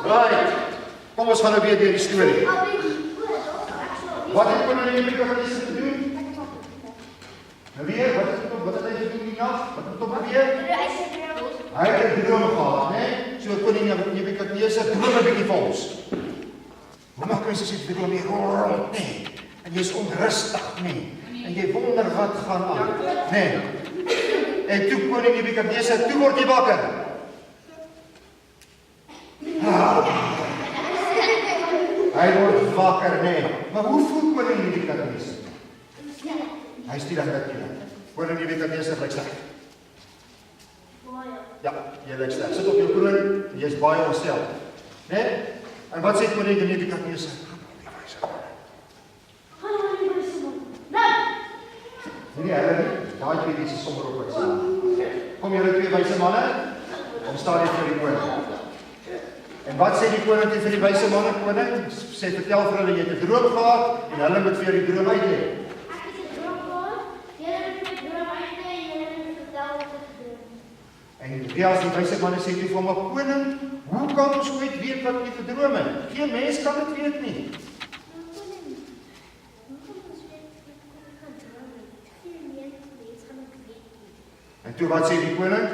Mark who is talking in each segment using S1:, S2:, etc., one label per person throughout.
S1: Right, kom ons gaan nou weer deur die storie. Wat het koning Nebukadneser gedoen? Nou weer, wat het hy gedoen die nag? Wat het hom gebeur? Hy het 'n droom gehad, né? So koning Nebukadneser droom 'n bietjie vir ons. Hoe maak jy as jy droom hier rond, né? En jy is onrustig, né? En jy wonder wat gaan aan, né? En toe koning Nebukadneser, toe word jy wakker. Hy word wakker, né? Maar hoe voel koning Nebukadneser? Hy is nie dat dit nie. Koning Nebukadneser lyk sleg. Ja, jy lyk sleg. Sit op jou kroon en jy is baie ontstel. Né? En wat sê koning Nebukadneser? Nee, hulle nie. Daai twee dis sommer op wat sê. Kom julle twee wyse manne, kom staan hier vir die koning. En wat sê die koning vir die wyse manne, koning? Sê vertel vir hulle jy het 'n droom gehad en hulle moet vir die droom uitlê. En die as die wyse manne sê toe vir hom, koning, hoe kan ons ooit weet wat jy gedroom het? Geen mens kan dit weet nie. En toe wat sê die koning?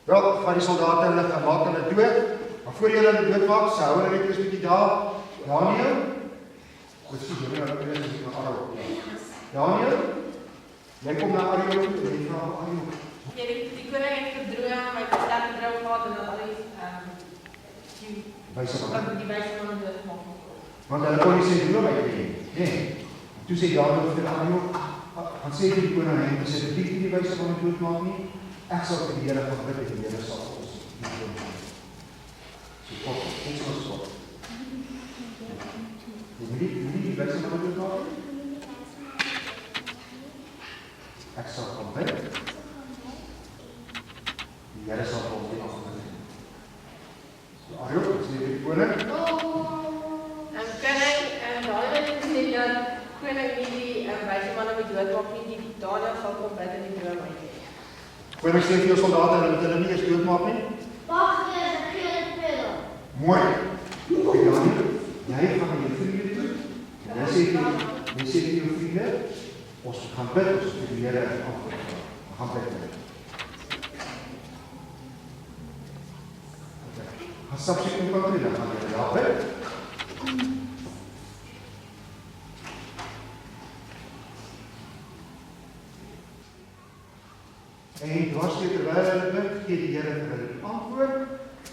S1: Ja, van die soldate hulle gemaak hulle dood, maar voor jy hulle doodmaak, sê hou hulle net eers 'n bietjie daar. Daniël? Wat sê jy nou eers na Arjo? Daniël? Jy kom na Arjo toe en jy vra Arjo.
S2: Ja, die koning het gedroom, hy het 'n sterk droom gehad en dat al die wyse manne doodgemaak.
S1: Want hulle kon nie sê droom uit nie. Nee. Toe sê Daniël vir Arjo, want sê die koning hy sê dit die wyse manne doodmaak nie. Ek sal vir die Here van bid en die Here sal ons doen. So kom, ons moet stop. Die wyse manne doodmaak. Ek sal kom bid. Die Here sal ons die afbid. So Arjo, sê die koning.
S2: En koning, Daniël het gesê dat koning nie die wyse manne moet doodmaak nie, die Daniël sal kom bid in die droom uit.
S1: Koning sê vir jou soldate, hulle moet hulle nie eers doodmaak nie. Mooi. Okay, Daniël, jy gaan na jou vriende toe. En jy sê vir jou vriende, ons gaan bid, ons vir die Here afbid. Ons gaan bid. Gaan stap sy kom kan doen, dan gaan jy daar bid. En dwars terwyl hulle bid, gee die Here vir hulle die antwoord.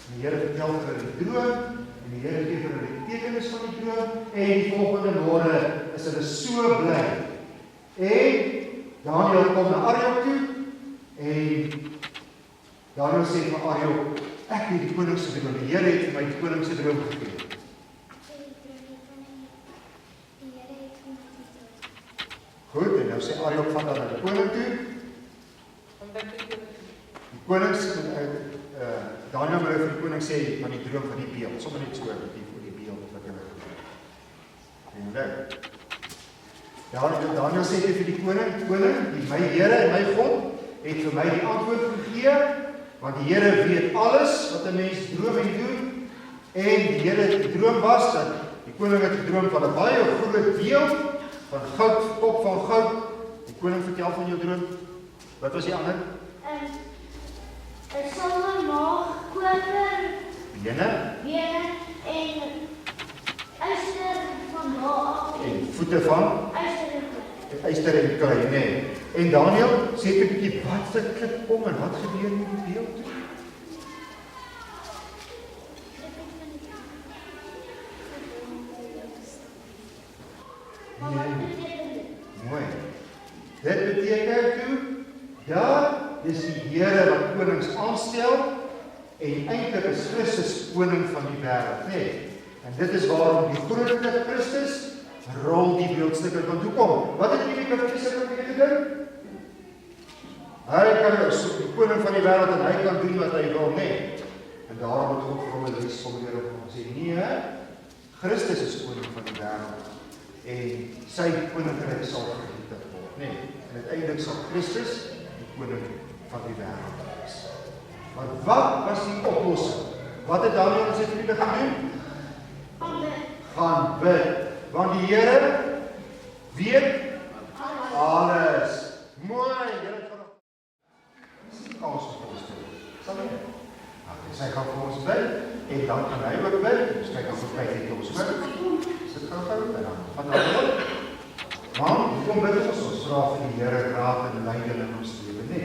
S1: Die Here vertel vir hulle die droom en die Here gee vir hulle die tekenis van die droom en die volgende môre is hulle so bly. En Daniël kom na Arjo toe en Daniël sê vir Arjo, ek het die koning se droom, die Here het vir my die koning se droom gegee. Goed, en nou sê Arjo van dan na die koning toe. Die konings, Daniël wil vir die koning sê van die droom van die beeld, sommer net so vir die beeld wat hulle gedroom. En nou, Daniël sê vir die koning, my Here en my God het vir my die antwoord gegee, want die Here weet alles wat 'n mens droom en doen, en die Here die droom was dat die koning het gedroom van 'n baie groot beeld van goud, kop van goud. Die koning vertel van jou droom. Wat was die ander?
S3: Silwer, maag, koper,
S1: Bene
S3: en yster van daar af.
S1: en voete van yster en klei, nee. En Daniël sê 'n bietjie wat se klip kom en wat gebeur met die beeld? Mooi. Dit beteken toe, ja, dis die Here wat konings aanstel en eintlik is Christus koning van die wêreld, nê? En dit is waarom die grootste Christus rol die beeldstukke van toe kom. Wat het hierdie Christus gedink? Hy kan die koning van die wêreld en hy kan doen wat hy wil, nê? En daarom het God vir hom 'n les kom weer op hom sê, nee, Christus is koning van die wêreld en sy koninkryk sal vernietig word, nê? En uiteindelik uiteindelik sal Christus die koning van die wêreld wees. Maar wat was die oplossing? Wat het Daniël en sy vriende gaan doen? Gaan bid. Want die Here weet alles. Mooi, julle het vanaand kans vir ons te doen. Sal jy? Sy gaan vir ons bid en dan gaan hy ook bid. Dus kyk of hy dit ons bid. Sit gou en dan gaan ons. Maar kom bid ons vra vir die Here raad en leiding in ons lewe, né?